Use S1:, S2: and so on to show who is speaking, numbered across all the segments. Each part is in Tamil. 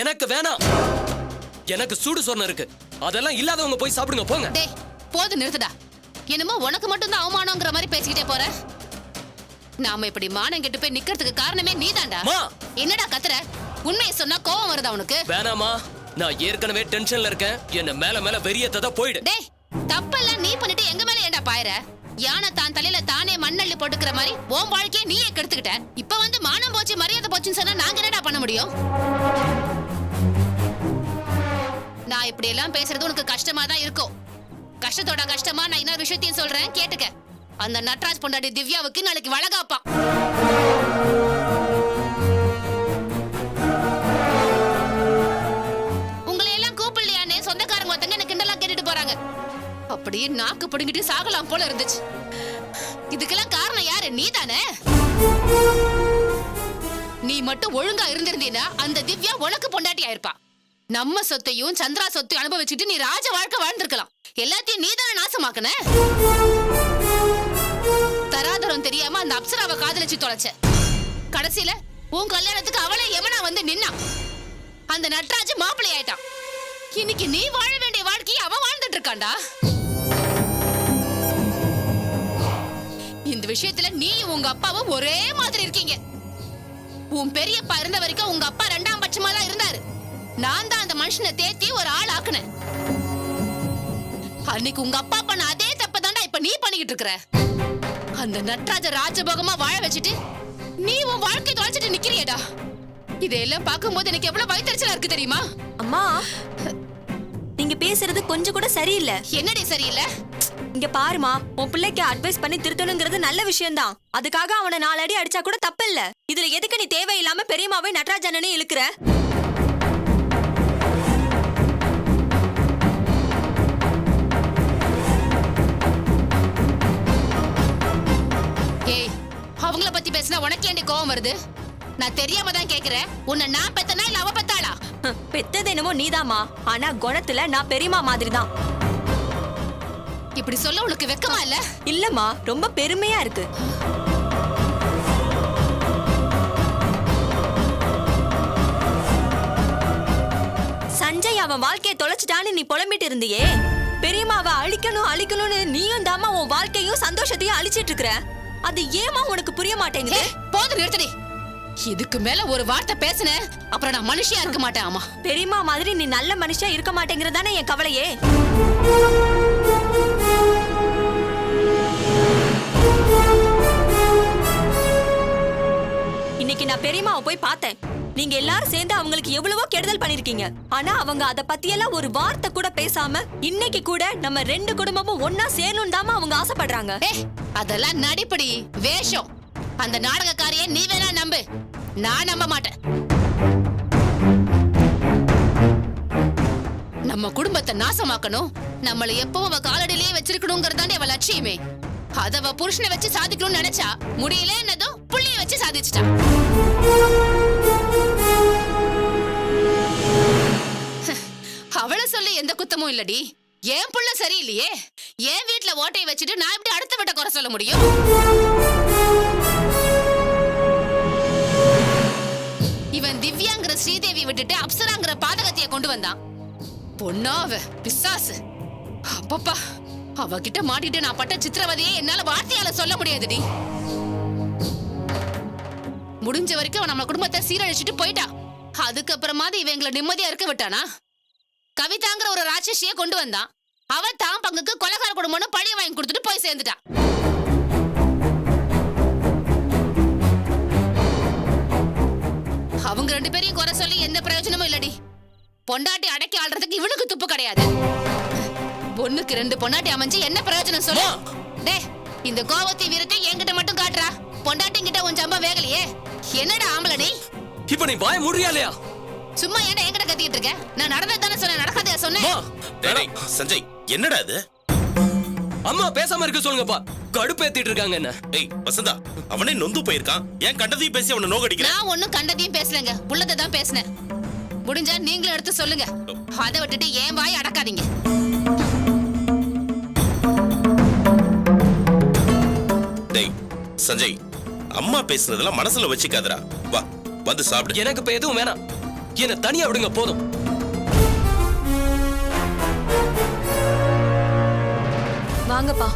S1: எனக்கு வேணாம். எனக்கு சூடு சொன்ன இருக்கு. அதெல்லாம் இல்லாதவங்க போய் சாப்பிடுங்க போங்க.
S2: டேய் போது நிறுத்துடா. என்னமோ உனக்கு மட்டும் தான் அவமானம்ங்கற மாதிரி பேசிக்கிட்டே போற. நாம இப்படி மானம் கெட்டு போய் நிக்கிறதுக்கு காரணமே நீதான்டா. என்னடா கத்துற? உண்மையை சொன்னா கோவம் வருதா உனக்கு?
S1: வேணாமா, நான் ஏற்கனவே டென்ஷன்ல இருக்கேன். என்ன மேல வெறியத்தத போயிடு.
S2: டேய் தப்பெல்லாம் நீ பண்ணிட்டு எங்க மேல ஏன்டா பாயற? யானை தான் தலையில தானே மண்ணள்ளி போட்டுக்கிற மாதிரி உன் வாழ்க்கையை நீயே கெடுத்துக்கிட்ட. இப்ப வந்து மானம் போச்சு மரியாதை போச்சுன்னு சொன்னா நாங்க என்னடா பண்ண முடியும்? நான் இப்படி எல்லாம் பேசுறது உனக்கு கஷ்டமா தான் இருக்கும். கஷ்டத்தோட கஷ்டமா நான் இன்னொரு விஷயத்தையும் சொல்றேன் கேட்டுக்க. அந்த நட்ராஜ் பொண்டாட்டி திவ்யாவுக்கு நாளைக்கு வளகாப்பா. உங்களை எல்லாம் கூப்பிடலையானே சொந்தக்காரங்க ஒருத்தங்க எனக்கு கிண்டலாம் கேட்டுட்டு போறாங்க. அப்படியே நாக்கு பிடுங்கிட்டு சாகலாம் போல இருந்துச்சு. இதுக்கெல்லாம் காரணம் யாரு? நீதானே? நீ மட்டும் ஒழுங்கா இருந்திருந்தீனா அந்த திவ்யா உனக்கு பொண்டாட்டி ஆயிருப்பா. நம்ம சொத்தையும் சந்திரா சொத்தையும் அனுபவிச்சுட்டு நீ ராஜ வாழ்க்கை வாழ்ந்திருக்கலாம். எல்லாத்தையும் நீதானே நாசமாக்குன. தராதரம் தெரியாம அந்த அப்சராவை காதலிச்சு தொலைச்ச. கடைசியில உன் கல்யாணத்துக்கு அவளே எவனா வந்து நின்னா. அந்த நட்ராஜ் மாப்பிள்ளை ஆயிட்டான். இன்னைக்கு நீ வாழ வேண்டிய வாழ்க்கையை அவன் வாழ்ந்துட்டு இருக்கான்டா. இந்த விஷயத்துல நீயும் உங்க அப்பாவும் ஒரே மாதிரி இருக்கீங்க. உன் பெரியப்பா இருந்த வரைக்கும் உங்க அப்பா ரெண்டாம் பட்சமா தான் இருந்தாரு. நான் தான் அந்த மனுஷனை தேத்தி ஒரு ஆள் ஆக்குனேன். அன்னைக்கு உங்க அப்பா பண்ண அதே தப்பதாண்டா இப்ப நீ பண்ணிக்கிட்டு இருக்கற. அந்த நட்ராஜ ராஜபோகமா வாழ வச்சுட்டு நீ உன் வாழ்க்கை தொலைச்சிட்டு நிக்கிறியடா. இதெல்லாம் பார்க்கும்போது எனக்கு எவ்வளவு வயித்தெரிச்சலா இருக்கு தெரியுமா?
S3: அம்மா நீங்க பேசுறது கொஞ்சம் கூட சரியில்லை.
S2: என்னடி சரியில்லை?
S3: இங்க பாருமா, உன் பிள்ளைக்கு அட்வைஸ் பண்ணி திருத்தணுங்கிறது நல்ல விஷயம்தான். அதுக்காக அவனை 4 அடி அடிச்சா கூட தப்பு இல்ல. இதுல எதுக்கு நீ தேவையில்லாம பெரியமாவை நட்ராஜனே இழுக்கிற?
S2: ஏய், அவங்கள பத்தி பேசினா உனக்கு ஏண்டி கோவம் வருது? நான் தெரியாம தான் கேக்குறேன். உன்னை நான் பெத்தனா இல்ல அவ பெத்தாளா?
S3: பெத்தது என்னமோ நீதாமா, ஆனா குணத்துல நான் பெரியமா மாதிரி தான்.
S2: இப்படி சொல்ல உனக்கு வெக்கமா இல்ல?
S3: இல்லம்மா, ரொம்ப பெருமையா இருக்கு. சஞ்சய் அவன் வாழ்க்கையை தொலைச்சிட்டான்னு நீ புலம்பிட்டு இருந்தியே. பெரியம்மாவை அழிக்கணும்னு நீயும் தாமா உன் வாழ்க்கையும் சந்தோஷத்தையும் அழிச்சிட்டு இருக்கிற. அது ஏமா உனக்கு புரிய மாட்டேங்குது?
S2: போது நிறுத்தடி. இதுக்கு மேல ஒரு வார்த்தை பேசுன அப்புறம் நான் மனுஷியா இருக்க மாட்டேன். ஆமா,
S3: பெரியம்மா மாதிரி நீ நல்ல மனுஷியா இருக்க மாட்டேங்கிறதானே என் கவலையே. இன்னைக்கு நான் பெரியம்மாவை போய் பார்த்தேன். நீங்க எல்லாரும் சேர்ந்து அவங்களுக்கு எவ்வளவோ கெடுதல் பண்ணிருக்கீங்க. ஆனா அவங்க அத பத்தியெல்லாம் ஒரு வார்த்தை கூட பேசாம இன்னைக்கு கூட நம்ம 2 குடும்பமும் ஒன்னா சேரணும் தாமா அவங்க ஆசைப்படுறாங்க.
S2: அதெல்லாம் நடிப்படி, வேஷம். அந்த நாடகக்காரியை நீ வேணா நம்பு, நான் நம்ப மாட்டேன். நம்ம குடும்பத்தை நாசமாக்கணும், நம்மள எப்பவும் அவ காலடியிலேயே வச்சிருக்கணுங்கிறதாண்டி அவ லட்சியமே. அதவ புருஷனை வச்சு சாதிக்கணும்னு நினைச்சா முடியல என்னதும் புள்ளிய வச்சு சாதிச்சுட்டா. அவளை சொல்லி எந்த குத்தமும் இல்லடி. என் புள்ள சரியில்லையே. என் வீட்டுல ஓட்டையை வச்சுட்டு நான் இப்படி அடுத்த விட்ட குறை சொல்ல முடியும்? இவன் திவ்யாங்கிற ஸ்ரீதேவி விட்டுட்டு அப்சராங்கிற பாதகத்தைய கொண்டு வந்தான். பொண்ணாவ பிசாசு. அப்பப்பா, அவகிட்ட மாட்டிட்டு நான் பட்ட சித்திரவதையே என்னால வார்த்தையால சொல்ல முடியாதுடி. முடிஞ்ச வரைக்கும் அவன் நம்ம குடும்பத்தை சீரழிச்சிட்டு போயிட்டா. அதுக்கப்புறமா இவங்களை நிம்மதியா இருக்க விட்டானா? கவிதாங்கிற ஒரு ராட்சசிய கொண்டு வந்தான். அவ தான் பங்குக்கு கொலைகார குடும்பம்னு பழிய வாங்கி கொடுத்துட்டு போய் சேர்ந்துட்டா. அவங்க 2 பேரையும் குறை சொல்லி எந்த பிரயோஜனமும் இல்லடி. பொண்டாட்டி அடக்கி ஆள்றதுக்கு இவனுக்கு துப்பு கிடையாது. பொண்ணுக்கு 2 பொண்டாட்டி அமைஞ்சு என்ன பிரயோஜனம் சொல்லு? டே, இந்த கோவத்தை வீரத்தை என்கிட்ட மட்டும் காட்டுறா. பொண்டாட்டி கிட்ட உன் ஜம்பம் வேகலையே. என்னடா ஆம்பள நீ?
S1: இப்ப நீ வாய முடியாலையா?
S2: சும்மா ஏன்டா என்கிட்ட கத்திக்கிட்டு இருக்க? நான் நடந்தது தானே சொன்னேன், நடக்காதே சொன்னேன்.
S4: சஞ்சய், என்னடா இது?
S1: அம்மா பேசாம இருக்க சொல்லுங்கப்பா. கடுப்பேத்திட்டு இருக்காங்க என்ன.
S4: ஏய் வசந்தா, அவனே நொந்து போயிருக்கான். ஏன் கண்டதையும் பேசி அவனை நோகடிக்கிற?
S2: நான் ஒண்ணும் கண்டதையும் பேசலங்க, உள்ளதை தான் பேசினேன். முடிஞ்சா நீங்களும் எடுத்து சொல்லுங்க. அதை விட்டுட்டு ஏன் வாய் அடக்காதீங்க.
S4: டேய் சஞ்சய், அம்மா பேசுனதெல்லாம் மனசுல வச்சுக்காதடா. வா வந்து சாப்பிடு.
S1: எனக்கு இப்ப எதுவும் வேணாம். என்ன தனியா விடுங்க போதும்.
S3: வாங்கப்பா.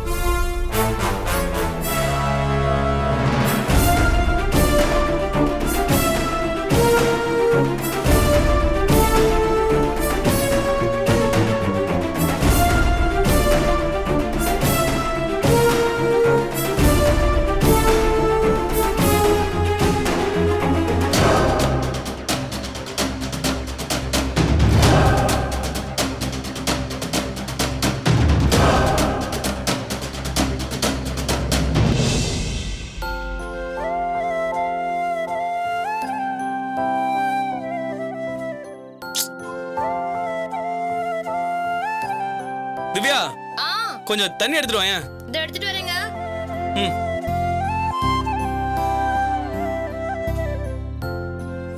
S5: திவ்யா,
S2: ஆ,
S5: கொஞ்சம் தண்ணி எடுத்துட்டு வாங்க.
S2: இதை எடுத்துட்டு வரேங்க.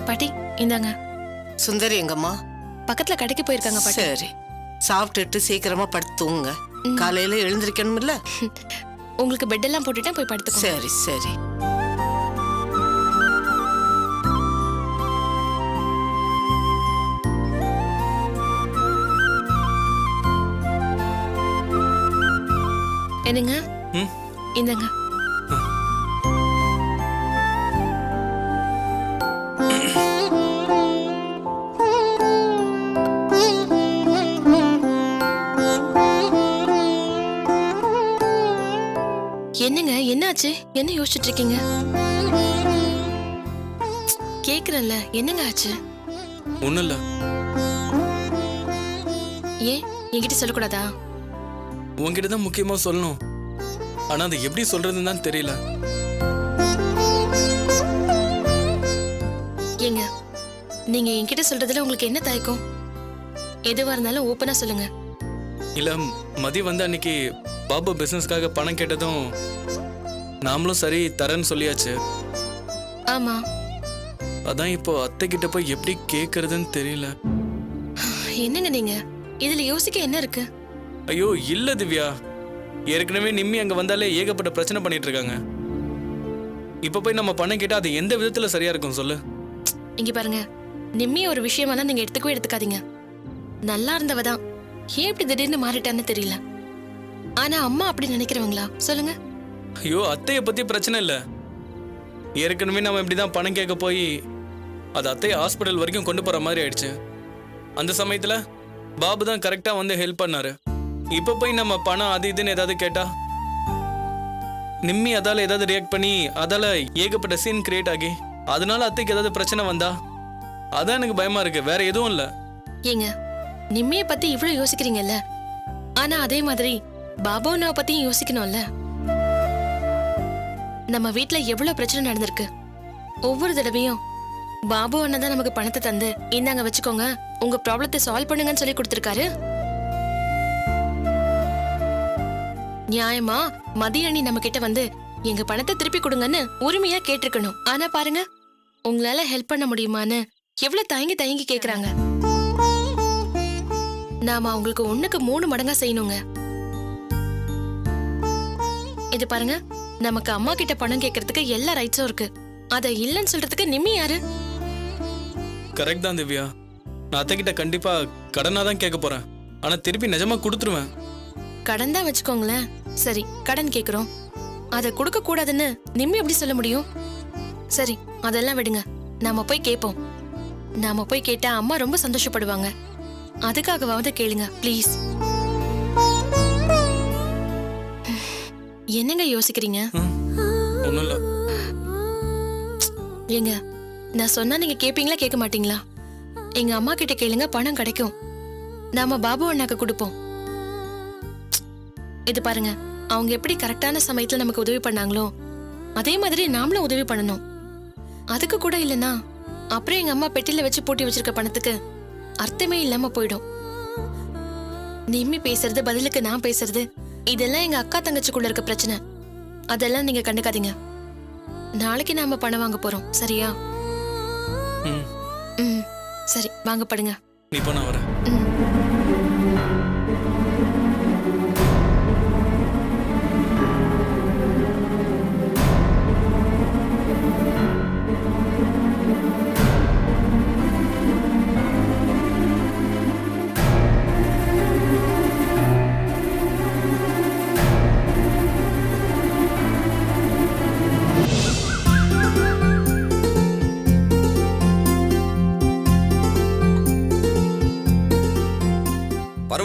S6: பாட்டி இந்தாங்க.
S7: சுந்தரி எங்கம்மா?
S6: பக்கத்துல கடைக்கு போயிருக்காங்க பாட்டி.
S7: சரி, சாப்பிட்டுட்டு சீக்கிரமா படுத்து தூங்குங்க. காலையில எழுந்திருக்கணும்ல.
S6: உங்களுக்கு பெட் எல்லாம் போட்டுட்டேன், போய் படுத்துக்கோங்க.
S7: சரி சரி.
S6: என்னங்க?
S5: ம்.
S6: இந்தாங்க. என்னங்க, என்னாச்சு? என்ன யோசிச்சுட்டு இருக்கீங்க? கேக்குறேன்ல, என்னங்க ஆச்சு?
S5: ஒண்ணும் இல்ல.
S6: ஏன் என்கிட்ட சொல்லக்கூடாதா?
S5: உன்கிட்ட தான் முக்கியமா சொல்லணும். ஆனா அது எப்படி சொல்றதுன்னு தான் தெரியல.
S6: ஏங்க, நீங்க என்கிட்ட சொல்றதுல உங்களுக்கு என்ன தயக்கம்? எதுவா இருந்தாலும் ஓப்பனா சொல்லுங்க.
S5: இல்ல, மதி வந்து அன்னைக்கு பாபு பிசினஸ்க்காக பணம் கேட்டதும் நாமளும் சரி தரேன்னு சொல்லியாச்சு.
S6: ஆமா.
S5: அதான் இப்போ அத்தை கிட்ட போய் எப்படி கேக்குறதுன்னு தெரியல.
S6: என்னங்க நீங்க? இதுல யோசிக்க என்ன இருக்கு?
S5: ஐயோ இல்ல திவ்யா, ஏற்கனவே நிம்மி அங்க வந்தாலே ஏகப்பட்ட பிரச்சனை பண்ணிட்டு இருக்காங்க. இப்ப போய் நம்ம பணம் கேட்டா அது எந்த விதத்துல சரியா இருக்கும் சொல்லு?
S6: இங்க பாருங்க, நிம்மி ஒரு விஷயமெல்லாம் நீங்க எடுத்துக்காதீங்க. நல்லா இருந்தவதான் ஏன் இப்படி திடீர்னு மாறிட்டான்னு தெரியல. ஆனா அம்மா அப்படி நினைக்கிறவங்களா சொல்லுங்க?
S5: ஐயோ அத்தைய பத்தி பிரச்சனை இல்ல. ஏற்கனவே நம்ம இப்படிதான் பணம் கேட்க போய் அது அத்தைய ஹாஸ்பிட்டல் வரைக்கும் கொண்டு போற மாதிரி ஆயிடுச்சு. அந்த சமயத்துல பாபு தான் கரெக்டா வந்து ஹெல்ப் பண்ணாரு. இப்ப போய் நம்ம பணம் அது இதுன்னு ஏதாவது கேட்டா நிம்மி அதால ஏதாவது ரியாக்ட் பண்ணி அதால ஏகப்பட்ட சீன் கிரியேட் ஆகி அதனால அத்தைக்கு ஏதாவது பிரச்சனை வந்தா அதான் எனக்கு பயமா இருக்கு, வேற எதுவும் இல்ல.
S6: ஏங்க, நிம்மிய பத்தி இவ்வளவு யோசிக்கிறீங்கல்ல, ஆனா அதே மாதிரி பாபுனாவை பத்தியும் யோசிக்கணும்ல. நம்ம வீட்ல எவ்வளவு பிரச்சனை நடந்திருக்கு. ஒவ்வொரு தடவையும் பாபு அண்ணன் தான் நமக்கு பணத்தை தந்து இந்தாங்க வச்சுக்கோங்க, உங்க ப்ராப்ளத்தை சால்வ் பண்ணுங்கன்னு சொல்லி கொடுத்திருக்காரு. நியாயமா மதிய அணி நம்ம கிட்ட வந்து எங்க பணத்தை திருப்பி கொடுங்கன்னு உரிமையா கேட்டிருக்கணும். ஆனா பாருங்க, உங்களால ஹெல்ப் பண்ண முடியுமான்னு எவ்வளவு தயங்கி கேக்குறாங்க. நாம அவங்களுக்கு 1க்கு 3 மடங்கா செய்யணுங்க. இது பாருங்க, நமக்கு அம்மா கிட்ட பணம் கேட்கறதுக்கு எல்லா ரைட்ஸும் இருக்கு. அத இல்லன்னு சொல்றதுக்கு நிம்மி யாரு?
S5: கரெக்ட் தான் திவ்யா, நான் அத்தை கிட்ட கண்டிப்பா கடனா தான் கேட்க போறேன். ஆனா திருப்பி நிஜமா கொடுத்துருவேன்.
S6: கடன் தான் வச்சுக்கோங்களேன். சரி, கடன் கேக்குறோம், அத கொடுக்க கூடாதுன்னு நிம்மி எப்படி சொல்ல முடியும்? சரி, அதெல்லாம் விடுங்க, நாம போய் கேட்போம். நாம போய் கேட்டா அம்மா ரொம்ப சந்தோஷப்படுவாங்க. அதுக்காகவாவது கேளுங்க ப்ளீஸ். என்னங்க யோசிக்கிறீங்க?
S5: ஒண்ணும் இல்ல.
S6: ஏங்க, நான் சொன்னா நீங்க கேப்பீங்களா கேட்க மாட்டீங்களா? எங்க அம்மா கிட்ட கேளுங்க, பணம் கிடைக்கும். நாம பாபு அண்ணாக்கு கொடுப்போம். இது பாருங்க, அவங்க எப்படி கரெக்டான சமயத்துல நமக்கு உதவி பண்ணாங்களோ அதே மாதிரி நாமளும் உதவி பண்ணணும். அதுக்கு கூட இல்லனா அப்புறம் எங்க அம்மா பெட்டில வச்சு பூட்டி வச்சிருக்க பணத்துக்கு அர்த்தமே இல்லாம போயிடும். நிம்மி பேசுறது பதிலுக்கு நான் பேசுறது இதெல்லாம் எங்க அக்கா தங்கச்சிக்குள்ள இருக்க பிரச்சனை. அதெல்லாம் நீங்க கண்டுக்காதீங்க. நாளைக்கு நாம பணம் வாங்க போறோம், சரியா? ம், சரி, வாங்க படுங்க.
S5: நீ போ, நான் வரேன்.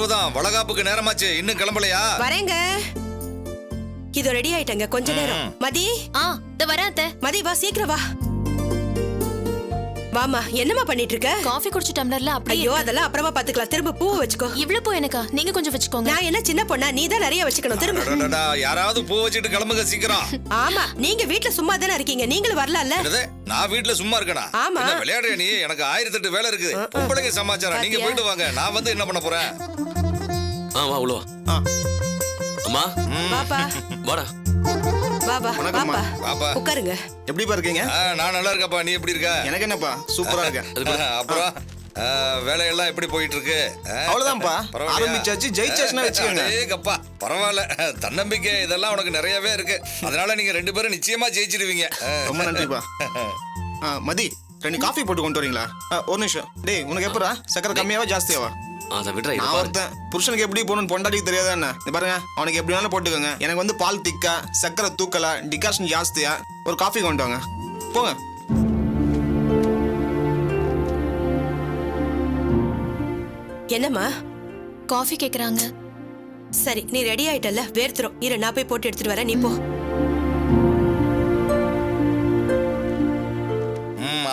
S8: பருவதம் வளகாப்புக்கு நேரமாச்சு, இன்னும் கிளம்பலையா?
S9: வரேங்க. இது ரெடி ஆயிட்டங்க, கொஞ்ச நேரம். மதி,
S6: இந்த வரேன் அத்தை.
S9: மதி வா, சீக்கிரம் வா. வாமா, என்னம்மா பண்ணிட்டு இருக்க?
S6: காஃபி குடிச்ச டம்ளர்ல அப்படியே.
S9: ஐயோ, அதெல்லாம் அப்புறமா பாத்துக்கலாம். திரும்ப பூ வச்சுக்கோ.
S6: இவ்வளவு பூ எனக்கா? நீங்க கொஞ்சம் வச்சுக்கோங்க.
S9: நான் என்ன சின்ன பொண்ணா? நீ தான் நிறைய வச்சுக்கணும். திரும்ப.
S8: அடடடா, யாராவது பூ வச்சுட்டு கிளம்புங்க சீக்கிரம்.
S9: ஆமா, நீங்க வீட்ல சும்மா தானே இருக்கீங்க, நீங்களும் வரலாம்ல?
S8: என்னது, நான் வீட்ல சும்மா இருக்கேனா?
S9: ஆமா.
S8: என்ன விளையாடுற நீ? எனக்கு 1008 வேலை இருக்குது. பொம்பளைங்க சமாச்சாரம், நீங்க போயிட்டு வாங்க. நான் வந்து என்ன பண்ண போறேன்?
S1: வா உள்ள வா. அம்மா
S9: பாப்பா,
S1: வாடா.
S9: வா வா.
S10: வணக்கம்மா.
S9: பாப்பா,
S8: பாப்பா.
S9: உட்காருங்க.
S10: எப்படிப்பா இருக்கீங்க?
S8: நான் நல்லா இருக்கேன்ப்பா, நீ எப்படி இருக்க?
S10: எனக்கு என்னப்பா, சூப்பரா இருக்கேன்.
S8: அப்புறம் வேலையெல்லாம் எப்படி போயிட்டு இருக்கு?
S10: அவ்வளவுதான்ப்பா, ஆரம்பிச்சாச்சு, ஜெயிச்சாச்சுன்னா வச்சுக்கோங்க.
S8: ஏகப்பா, பரவாயில்ல. தன்னம்பிக்கை இதெல்லாம் உனக்கு நிறையவே இருக்கு. அதனால நீங்க 2 பேரும் நிச்சயமா ஜெயிச்சிருவீங்க.
S10: ரொம்ப நன்றிப்பா. மதி, 2 காஃபி போட்டு கொண்டு வரீங்களா? ஒரு நிமிஷம். டேய், உனக்கு எப்படா சக்கரை கம்மியாவா ஜாஸ்தியாவா?
S1: அதை விட்றா, இது
S10: நான்
S1: பாரு.
S10: ஒருத்தன் புருஷனுக்கு எப்படி போகணும்னு பொண்டாட்டிக்கு தெரியாதா என்ன? இது பாருங்க, அவனுக்கு எப்படி வேணாலும் போட்டுக்கோங்க. எனக்கு வந்து பால் திக்கா, சக்கரை தூக்கலா, டிகாஷன் ஜாஸ்தியா, ஒரு காஃபி கொண்டு வாங்க. போங்க.
S9: என்னம்மா?
S6: காஃபி கேக்குறாங்க.
S9: சரி, நீ ரெடி ஆயிட்டல்ல, வேர்த்துரும். இரு, நான் போய் போட்டு எடுத்துட்டு வரேன், நீ போ.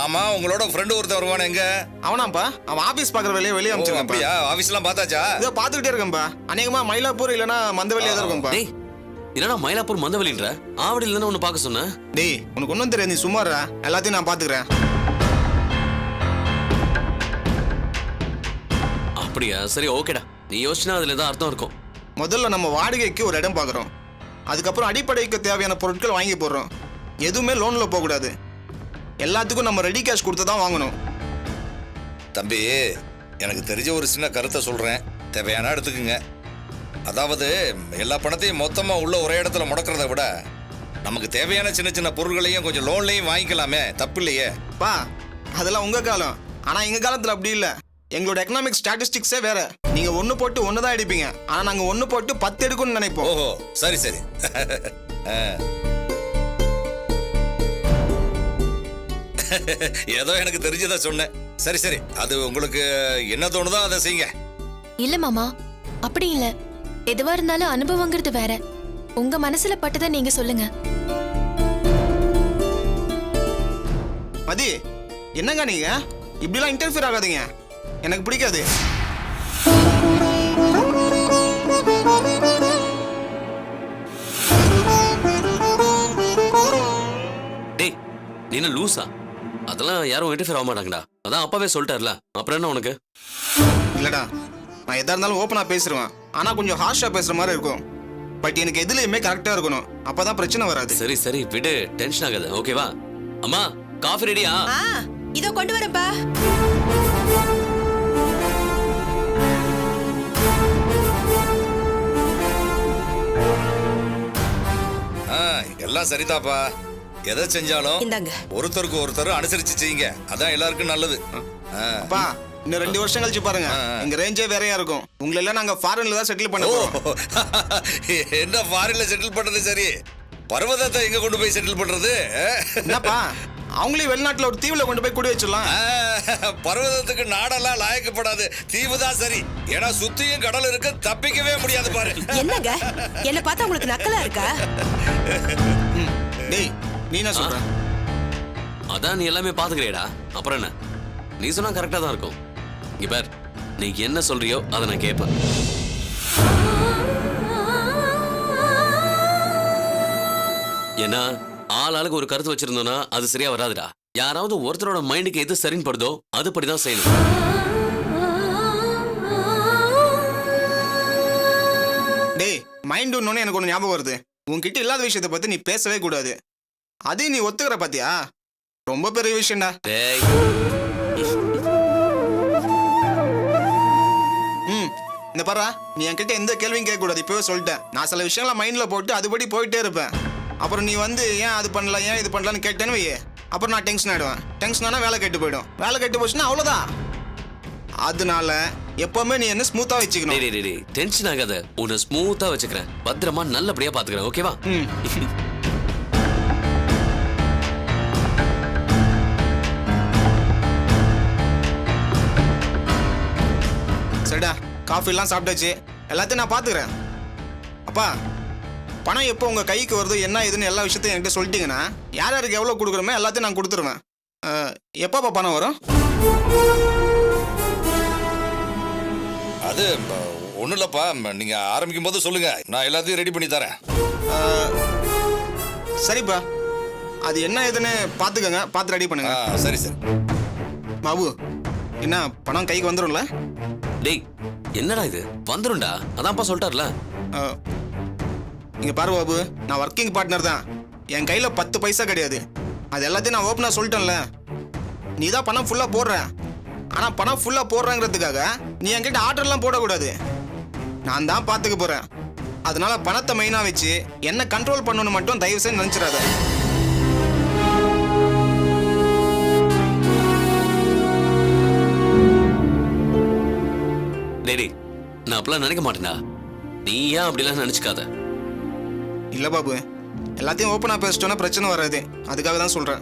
S8: ஆமா, உங்களோட ஃப்ரெண்ட் ஒருத்தன் வருவானே, எங்க?
S10: அவனாப்பா, அவன் ஆபீஸ் பாக்குற வேலையை வெளியே அமைச்சிருக்கான்ப்பா.
S8: அப்படியா? ஆபீஸ்லாம் பார்த்தாச்சா?
S10: இதோ பாத்துக்கிட்டே இருக்கேன்பா. அநேகமா மயிலாப்பூர் இல்லனா மந்தவெளியா தான் இருக்கும்பா.
S1: டேய், என்னடா மயிலாப்பூர் மந்தவெளின்ற? ஆவடியில தானே உன்னை பார்க்க சொன்னேன்.
S10: டேய், உனக்கு ஒன்றும் தெரியாது, நீ சும்மா இருடா. எல்லாத்தையும் நான் பாத்துக்கிறேன்.
S1: அப்படியா? சரி, ஓகேடா. நீ யோசிச்சுனா அதுல ஏதாவது அர்த்தம் இருக்கும்.
S10: முதல்ல நம்ம வாடகைக்கு ஒரு இடம் பார்க்குறோம். அதுக்கப்புறம் அடிப்படைக்கு தேவையான பொருட்கள் வாங்கி போடுறோம். எதுவுமே லோனில் போகக்கூடாது. எல்லாத்துக்கும் நம்ம ரெடி கேஷ் கொடுத்து தான் வாங்கணும்.
S8: தம்பி, எனக்கு தெரிஞ்ச ஒரு சின்ன கருத்தை சொல்றேன், தேவையான எடுத்துக்குங்க. அதாவது எல்லா பணத்தையும் மொத்தமா உள்ள ஒரே இடத்துல முடக்கிறத விட நமக்கு தேவையான சின்ன சின்ன பொருட்களையும் கொஞ்சம் லோன்லையும் வாங்கிக்கலாமே, தப்பு இல்லையே.
S10: பா, அதெல்லாம் உங்க காலம். ஆனா எங்க காலத்துல அப்படி இல்ல. எங்களோட எக்கனாமிக் ஸ்டாட்டிஸ்டிக்ஸே வேற. நீங்க 1 போட்டு 1 தான் எடுப்பீங்க. ஆனா நாங்க 1 போட்டு 10 எடுக்கணும்னு நினைப்போம்.
S8: ஓஹோ, சரி சரி. ஏதோ எனக்கு தெரிஞ்சதை சொன்னேன். சரி சரி, அது உங்களுக்கு என்ன தோணுதோ அதை செய்யுங்க.
S6: இல்ல மாமா, அப்படி இல்ல. எதுவா இருந்தாலும் அனுபவங்கிறது வேற. உங்க மனசுல பட்டதை நீங்க சொல்லுங்க.
S10: மதி, என்னங்க நீங்க இப்படிலாம் இன்டர்ஃபியர் ஆகாதீங்க, எனக்கு பிடிக்காது.
S1: டேய், நீ என்ன லூசா? அதெல்லாம் யாரும் இன்டர்ஃபியர் ஆக மாட்டாங்கடா. அதான் அப்பாவே சொல்லிட்டார்ல, அப்புறம் என்ன உனக்கு?
S10: இல்லடா, நான் எதா இருந்தாலும் ஓப்பனா பேசுறேன். ஆனா கொஞ்சம் ஹார்ஷா பேசுற மாதிரி இருக்கும். பட் எனக்கு எதுலயுமே கரெக்டா இருக்கணும், அப்பதான் பிரச்சனை வராது.
S1: சரி சரி, விடு, டென்ஷன் ஆகாது. ஓகேவா? அம்மா, காஃபி ரெடியா?
S9: இதோ கொண்டு வரேன்ப்பா.
S8: எல்லாம் சரிதாப்பா. எதை செஞ்சாலும்
S9: இந்தாங்க.
S8: ஒருத்தருக்கு ஒருத்தர் அனுசரிச்சு செய்யுங்க, அதான் எல்லாருக்கும் நல்லது.
S10: அப்பா, இன்னும் 2 வருஷம் கழிச்சு பாருங்க, எங்க ரேஞ்சே வேறையா இருக்கும். உங்களை எல்லாம் நாங்க ஃபாரின்ல தான் செட்டில் பண்ண போறோம்.
S8: என்ன ஃபாரின்ல செட்டில் பண்றது? சரி, பர்வதத்தை எங்க கொண்டு போய் செட்டில் பண்றது?
S10: என்னப்பா, அவங்களே வெளிநாட்டுல ஒரு தீவுல கொண்டு போய் குடி வச்சிடலாம்.
S8: பர்வதத்துக்கு நாடெல்லாம் லாயக்கப்படாது, தீவு தான் சரி. ஏன்னா சுத்தியும் கடல் இருக்கு, தப்பிக்கவே முடியாது பாரு.
S9: என்னங்க, என்ன பார்த்தா உங்களுக்கு நக்கலா இருக்கா?
S10: டேய், நீ என்ன சொல்ற?
S1: அதான் நீ எல்லாமே பாத்துக்கிறியடா, அப்புறம் என்ன? நீ சொன்னா கரெக்டா தான் இருக்கும். இங்க பார், நீ என்ன சொல்றியோ அதை நான் கேட்பேன். ஏன்னா ஆளுக்கு ஒரு கருத்து வச்சிருந்தோம்னா அது சரியா வராதுடா. யாராவது ஒருத்தரோட மைண்டுக்கு எது சரின்னு படுதோ அதுபடிதான் செய்யணும்.
S10: டேய், மைண்ட் ஒன்னு எனக்கு ஒன்று ஞாபகம் வருது. உன்கிட்ட இல்லாத விஷயத்தை பத்தி நீ பேசவே கூடாது. அதையும் நீ ஒத்துக்கிற பாத்தியா? ரொம்ப பெரிய விஷயம்டா.
S1: டேய்,
S10: இந்த பாரா, நீ என்கிட்ட எந்த கேள்வியும் கேட்க கூடாது. இப்பவே சொல்லிட்டேன். நான் சில விஷயங்களை மைண்ட்ல போட்டு அதுபடி போயிட்டே இருப்பேன். அப்புறம் நீ வந்து ஏன் அது பண்ணல, ஏன் இது பண்ணலான்னு கேட்டேன்னு வையே, அப்புறம் நான் டென்ஷன் ஆயிடுவேன். டென்ஷன் ஆனா வேலை கெட்டு போயிடும். வேலை கெட்டு போச்சுன்னா அவ்வளவுதான். அதனால எப்பவுமே நீ என்ன ஸ்மூத்தா வச்சுக்கணும்.
S1: டேய், டென்ஷன் ஆகாத. உன்னை ஸ்மூத்தா வச்சுக்கிறேன், பத்திரமா நல்லபடியா பாத்துக்கிறேன். ஓகேவா?
S10: சரிடா, காஃபிலாம் சாப்பிட்டாச்சு, எல்லாத்தையும் நான் பார்த்துக்கிறேன். அப்பா, பணம் எப்போ உங்கள் கைக்கு வருதோ என்ன ஏதுன்னு எல்லா விஷயத்தையும் என்கிட்ட சொல்லிட்டீங்கன்னா யார் யாருக்கு எவ்வளோ கொடுக்குறோமோ எல்லாத்தையும் நான் கொடுத்துருவேன். எப்போப்பா பணம் வரும்?
S8: அது ஒன்றும் இல்லைப்பா, நீங்கள் ஆரம்பிக்கும் போது சொல்லுங்க, நான் எல்லாத்தையும் ரெடி பண்ணி தரேன்.
S10: சரிப்பா, அது என்ன ஏதுன்னு பார்த்துக்கோங்க, பார்த்து ரெடி பண்ணுங்க.
S8: சரி சரி.
S10: பாபு, என்ன பணம் கைக்கு வந்துடும்ல?
S1: டேய் என்னடா இது, வந்துரும்டா, அதான்ப்பா சொல்லிட்டார்ல.
S10: இங்கே பாரு பாபு, நான் ஒர்க்கிங் பார்ட்னர் தான். என் கையில் 10 பைசா கிடையாது. அது எல்லாத்தையும் நான் ஓப்பனாக சொல்லிட்டேன்ல. நீ தான் பணம் ஃபுல்லாக போடுற. ஆனால் பணம் ஃபுல்லாக போடுறேங்கிறதுக்காக நீ என்கிட்ட ஆர்டர்லாம் போடக்கூடாது. நான் தான் பார்த்துக்க போகிறேன். அதனால பணத்தை மெயினாக வச்சு என்ன கண்ட்ரோல் பண்ணணும்னு மட்டும் தயவு செய்து நினச்சிடாத.
S1: டேடி, நான் அப்படிலாம் நினைக்க மாட்டேன்டா. நீ ஏன் அப்படிலாம் நினைச்சுக்காத.
S10: இல்லை பாபு, எல்லாத்தையும் ஓப்பனாக பேசிட்டோன்னா பிரச்சனை வராது. அதுக்காக தான் சொல்கிறேன்.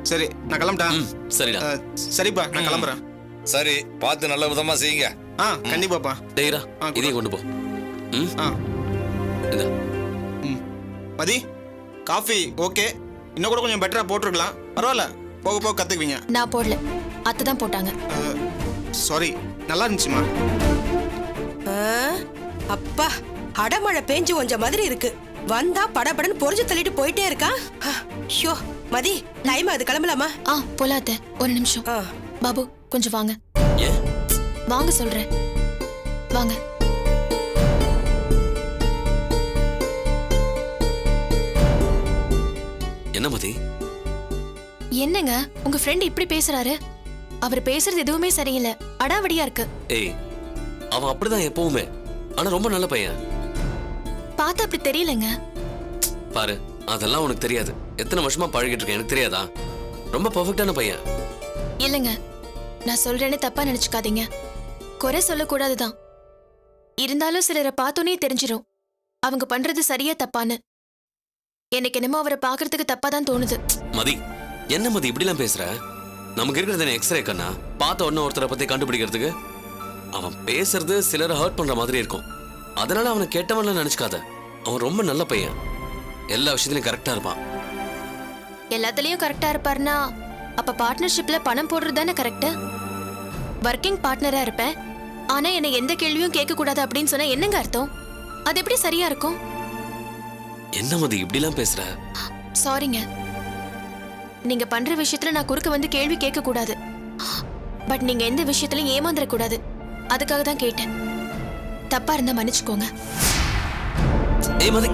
S10: சரி, நான் கிளம்பிட்டேன்.
S1: சரிடா.
S10: சரிப்பா, நான் கிளம்புறேன்.
S8: சரி, பார்த்து நல்ல விதமாக செய்யுங்க.
S10: கண்டிப்பாப்பா.
S1: டேய்ரா, இதையும் கொண்டு போ. இந்த
S10: மதி, காஃபி ஓகே, இன்னும் கூட கொஞ்சம் பெட்டராக போட்டிருக்கலாம். பரவாயில்ல, போக போக கற்றுக்குவீங்க.
S6: நான் போடல, அத்தை தான் போட்டாங்க.
S10: சாரி, நல்லா இருந்துச்சுமா.
S9: அப்பா, அடமழை பேஞ்சு கொஞ்சம் மாதிரி இருக்கு. வந்தா படபடன்னு பொறிஞ்சு தள்ளிட்டு போயிட்டே இருக்கான். ஷோ மதி, டைம் அது கிளம்பலாமா?
S6: போலாம் அத்தை, ஒரு நிமிஷம். பாபு கொஞ்சம் வாங்க.
S1: ஏன்?
S6: வாங்க சொல்றேன், வாங்க.
S1: என்ன மதி?
S6: என்னங்க உங்க ஃப்ரெண்ட் இப்படி பேசுறாரு? அவர் பேசுறது எதுவுமே சரியில்லை, அடாவடியா இருக்கு.
S1: ஏய், அவன் அப்படிதான் எப்பவுமே. ஆனா ரொம்ப நல்ல பையன்.
S6: பார்த்தா அப்படி தெரியலங்க.
S1: பாரு, அதெல்லாம் உனக்கு தெரியாது. எத்தனை வருஷமா பழகிட்டு இருக்கேன், எனக்கு தெரியாதா? ரொம்ப பெர்ஃபெக்ட்டான பையன்.
S6: இல்லைங்க, நான் சொல்றேன்னு தப்பா நினைச்சுக்காதீங்க. குறை சொல்லக்கூடாதுதான். இருந்தாலும் சிலரை பார்த்தோன்னே தெரிஞ்சிடும் அவங்க பண்றது சரியா தப்பான்னு. எனக்கு என்னமோ அவரை பாக்குறதுக்கு தப்பா தான் தோணுது.
S1: மதி, என்ன மதி இப்படிலாம் பேசுற? நமக்கு இருக்கிறது எக்ஸ்ரே கண்ணா, பார்த்த உடனே ஒருத்தரை பத்தி கண்டுபிடிக்கிறதுக்கு. அவன் பேசுறது சிலரை ஹர்ட் பண்ற மாதிரி இருக்கும். அதனால அவனை கெட்டவன்லாம் நினைச்சுக்காத. அவன் ரொம்ப நல்ல பையன், எல்லா விஷயத்திலையும் கரெக்டா இருப்பான்.
S6: எல்லாத்துலயும் கரெக்டா இருப்பாருன்னா அப்ப பார்ட்னர்ஷிப்ல பணம் போடுறது தானே கரெக்ட்? ஒர்க்கிங் பார்ட்னரா இருப்பேன், ஆனா என்னை எந்த கேள்வியும் கேட்க கூடாது அப்படின்னு சொன்னா என்னங்க அர்த்தம்? அது எப்படி சரியா இருக்கும்?
S1: என்ன மதி இப்படிலாம் பேசுற?
S6: சாரிங்க, நீங்க பண்ற விஷயத்துல நான் குறுக்க வந்து கேள்வி கேட்க கூடாது. பட் நீங்க எந்த விஷயத்திலும் ஏமாந்துட கூடாது, அதுக்காக தான் கேட்டேன். தப்பா இருந்தா மன்னிச்சுக்கோங்க.
S1: ஏய் மதி,